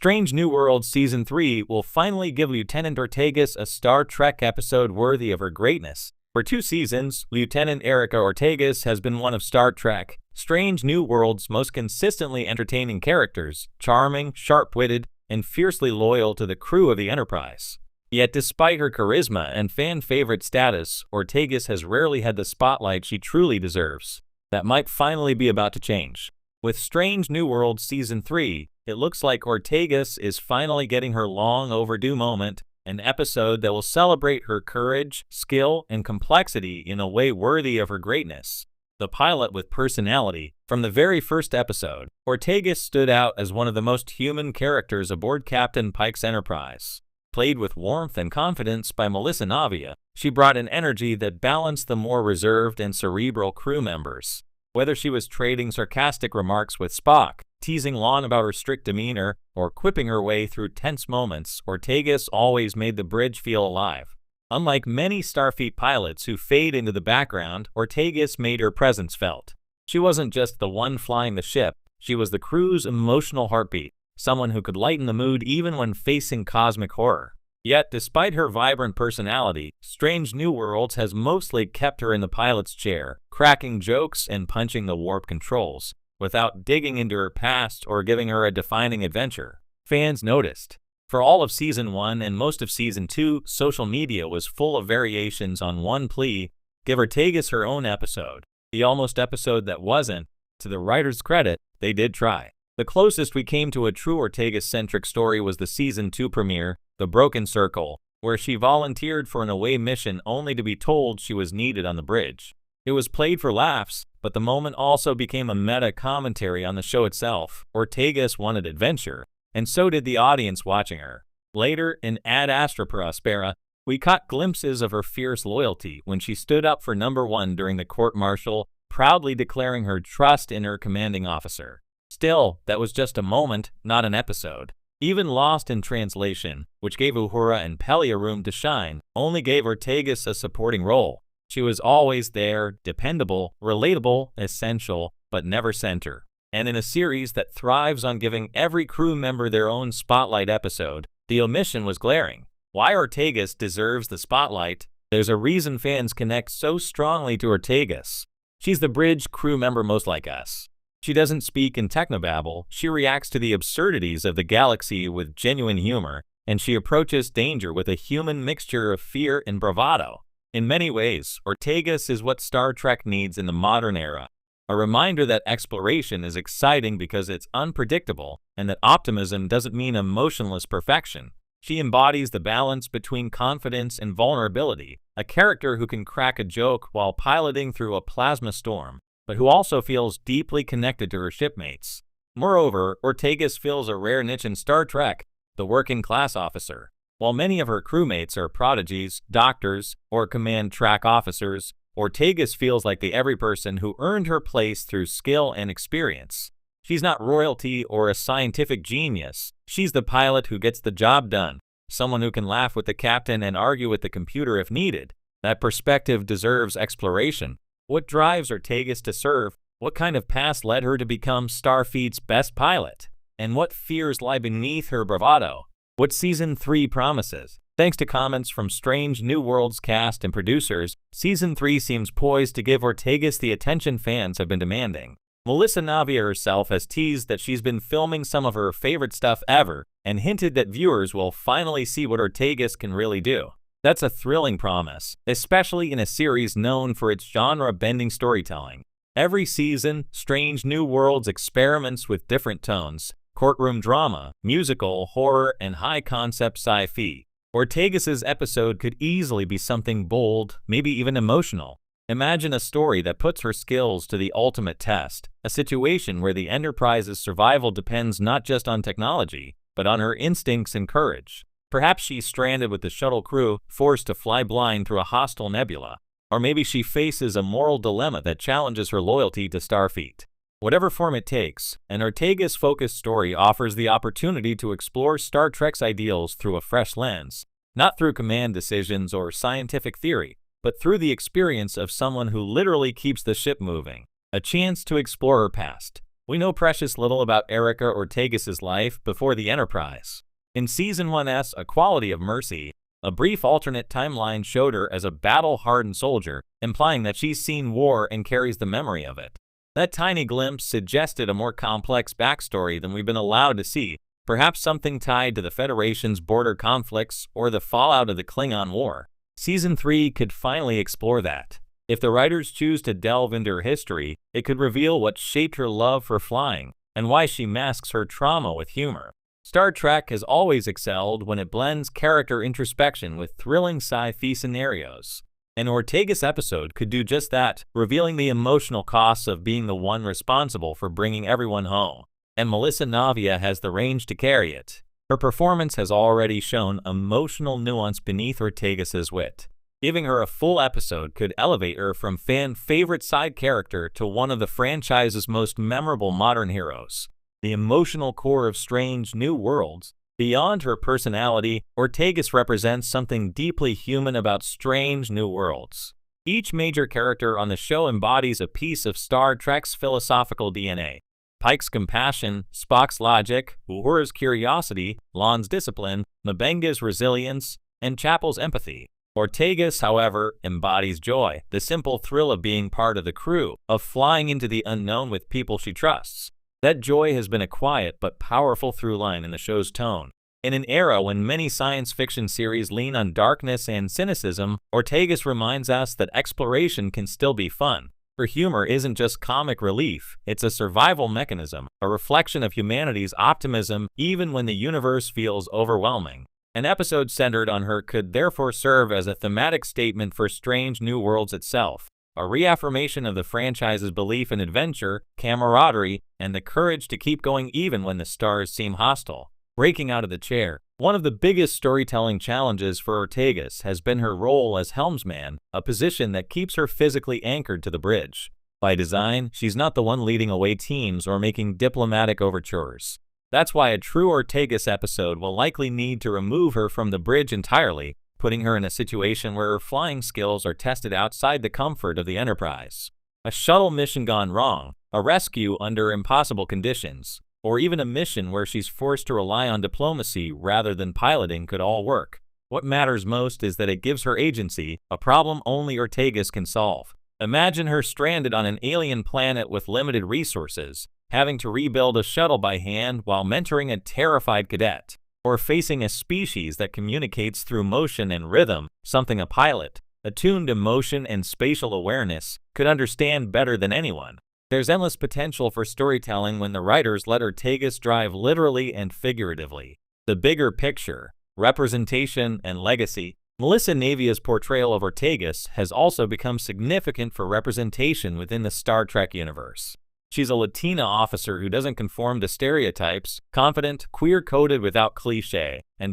Strange New Worlds Season 3 will finally give Lieutenant Ortegas a Star Trek episode worthy of her greatness. For 2 seasons, Lieutenant Erica Ortegas has been one of Star Trek Strange New Worlds' most consistently entertaining characters, charming, sharp-witted, and fiercely loyal to the crew of the Enterprise. Yet despite her charisma and fan-favorite status, Ortegas has rarely had the spotlight she truly deserves. That might finally be about to change. With Strange New Worlds Season 3, it looks like Ortegas is finally getting her long-overdue moment, an episode that will celebrate her courage, skill, and complexity in a way worthy of her greatness. The pilot with personality. From the very first episode, Ortegas stood out as one of the most human characters aboard Captain Pike's Enterprise. Played with warmth and confidence by Melissa Navia, she brought an energy that balanced the more reserved and cerebral crew members. Whether she was trading sarcastic remarks with Spock, teasing Lon about her strict demeanor, or quipping her way through tense moments, Ortegas always made the bridge feel alive. Unlike many Starfleet pilots who fade into the background, Ortegas made her presence felt. She wasn't just the one flying the ship, she was the crew's emotional heartbeat, someone who could lighten the mood even when facing cosmic horror. Yet, despite her vibrant personality, Strange New Worlds has mostly kept her in the pilot's chair, cracking jokes and punching the warp controls, without digging into her past or giving her a defining adventure. Fans noticed. For all of Season 1 and most of Season 2, social media was full of variations on one plea: give Ortegas her own episode. The almost episode that wasn't. To the writer's credit, they did try. The closest we came to a true Ortegas-centric story was the Season 2 premiere, The Broken Circle, where she volunteered for an away mission only to be told she was needed on the bridge. It was played for laughs, but the moment also became a meta-commentary on the show itself. Ortegas wanted adventure, and so did the audience watching her. Later, in Ad Astra per Aspera, we caught glimpses of her fierce loyalty when she stood up for number 1 during the court-martial, proudly declaring her trust in her commanding officer. Still, that was just a moment, not an episode. Even Lost in Translation, which gave Uhura and Peli a room to shine, only gave Ortegas a supporting role. She was always there, dependable, relatable, essential, but never center. And in a series that thrives on giving every crew member their own spotlight episode, the omission was glaring. Why Ortegas deserves the spotlight? There's a reason fans connect so strongly to Ortegas. She's the bridge crew member most like us. She doesn't speak in technobabble, she reacts to the absurdities of the galaxy with genuine humor, and she approaches danger with a human mixture of fear and bravado. In many ways, Ortegas is what Star Trek needs in the modern era. A reminder that exploration is exciting because it's unpredictable, and that optimism doesn't mean emotionless perfection. She embodies the balance between confidence and vulnerability, a character who can crack a joke while piloting through a plasma storm, but who also feels deeply connected to her shipmates. Moreover, Ortegas fills a rare niche in Star Trek, the working-class officer. While many of her crewmates are prodigies, doctors, or command track officers, Ortegas feels like the every person who earned her place through skill and experience. She's not royalty or a scientific genius. She's the pilot who gets the job done, someone who can laugh with the captain and argue with the computer if needed. That perspective deserves exploration. What drives Ortegas to serve? What kind of past led her to become Starfleet's best pilot? And what fears lie beneath her bravado? What Season 3 promises? Thanks to comments from Strange New Worlds cast and producers, Season 3 seems poised to give Ortegas the attention fans have been demanding. Melissa Navia herself has teased that she's been filming some of her favorite stuff ever, and hinted that viewers will finally see what Ortegas can really do. That's a thrilling promise, especially in a series known for its genre-bending storytelling. Every season, Strange New Worlds experiments with different tones: courtroom drama, musical, horror, and high-concept sci-fi. Ortegas's episode could easily be something bold, maybe even emotional. Imagine a story that puts her skills to the ultimate test, a situation where the Enterprise's survival depends not just on technology, but on her instincts and courage. Perhaps she's stranded with the shuttle crew, forced to fly blind through a hostile nebula. Or maybe she faces a moral dilemma that challenges her loyalty to Starfleet. Whatever form it takes, an Ortegas-focused story offers the opportunity to explore Star Trek's ideals through a fresh lens, not through command decisions or scientific theory, but through the experience of someone who literally keeps the ship moving. A chance to explore her past, We know precious little about Erica Ortegas' life before the Enterprise. In Season 1's A Quality of Mercy, a brief alternate timeline showed her as a battle-hardened soldier, implying that she's seen war and carries the memory of it. That tiny glimpse suggested a more complex backstory than we've been allowed to see, perhaps something tied to the Federation's border conflicts or the fallout of the Klingon War. Season 3 could finally explore that. If the writers choose to delve into her history, it could reveal what shaped her love for flying and why she masks her trauma with humor. Star Trek has always excelled when it blends character introspection with thrilling sci-fi scenarios. An Ortegas episode could do just that, revealing the emotional costs of being the one responsible for bringing everyone home. And Melissa Navia has the range to carry it. Her performance has already shown emotional nuance beneath Ortegas' wit. Giving her a full episode could elevate her from fan-favorite side character to one of the franchise's most memorable modern heroes. The emotional core of Strange New Worlds. Beyond her personality, Ortegas represents something deeply human about Strange New Worlds. Each major character on the show embodies a piece of Star Trek's philosophical DNA. Pike's compassion, Spock's logic, Uhura's curiosity, Lon's discipline, M'Benga's resilience, and Chapel's empathy. Ortegas, however, embodies joy, the simple thrill of being part of the crew, of flying into the unknown with people she trusts. That joy has been a quiet but powerful through line in the show's tone. In an era when many science fiction series lean on darkness and cynicism, Ortegas reminds us that exploration can still be fun. Her humor isn't just comic relief, it's a survival mechanism, a reflection of humanity's optimism even when the universe feels overwhelming. An episode centered on her could therefore serve as a thematic statement for Strange New Worlds itself, a reaffirmation of the franchise's belief in adventure, camaraderie, and the courage to keep going even when the stars seem hostile. Breaking out of the chair. One of the biggest storytelling challenges for Ortegas has been her role as helmsman, a position that keeps her physically anchored to the bridge. By design, she's not the one leading away teams or making diplomatic overtures. That's why a true Ortegas episode will likely need to remove her from the bridge entirely, putting her in a situation where her flying skills are tested outside the comfort of the Enterprise. A shuttle mission gone wrong, a rescue under impossible conditions, or even a mission where she's forced to rely on diplomacy rather than piloting could all work. What matters most is that it gives her agency, a problem only Ortegas can solve. Imagine her stranded on an alien planet with limited resources, having to rebuild a shuttle by hand while mentoring a terrified cadet, or facing a species that communicates through motion and rhythm, something a pilot, attuned to motion and spatial awareness, could understand better than anyone. There's endless potential for storytelling when the writers let Ortegas drive literally and figuratively. The bigger picture, representation, and legacy. Melissa Navia's portrayal of Ortegas has also become significant for representation within the Star Trek universe. She's a Latina officer who doesn't conform to stereotypes, confident, queer-coded without cliché, and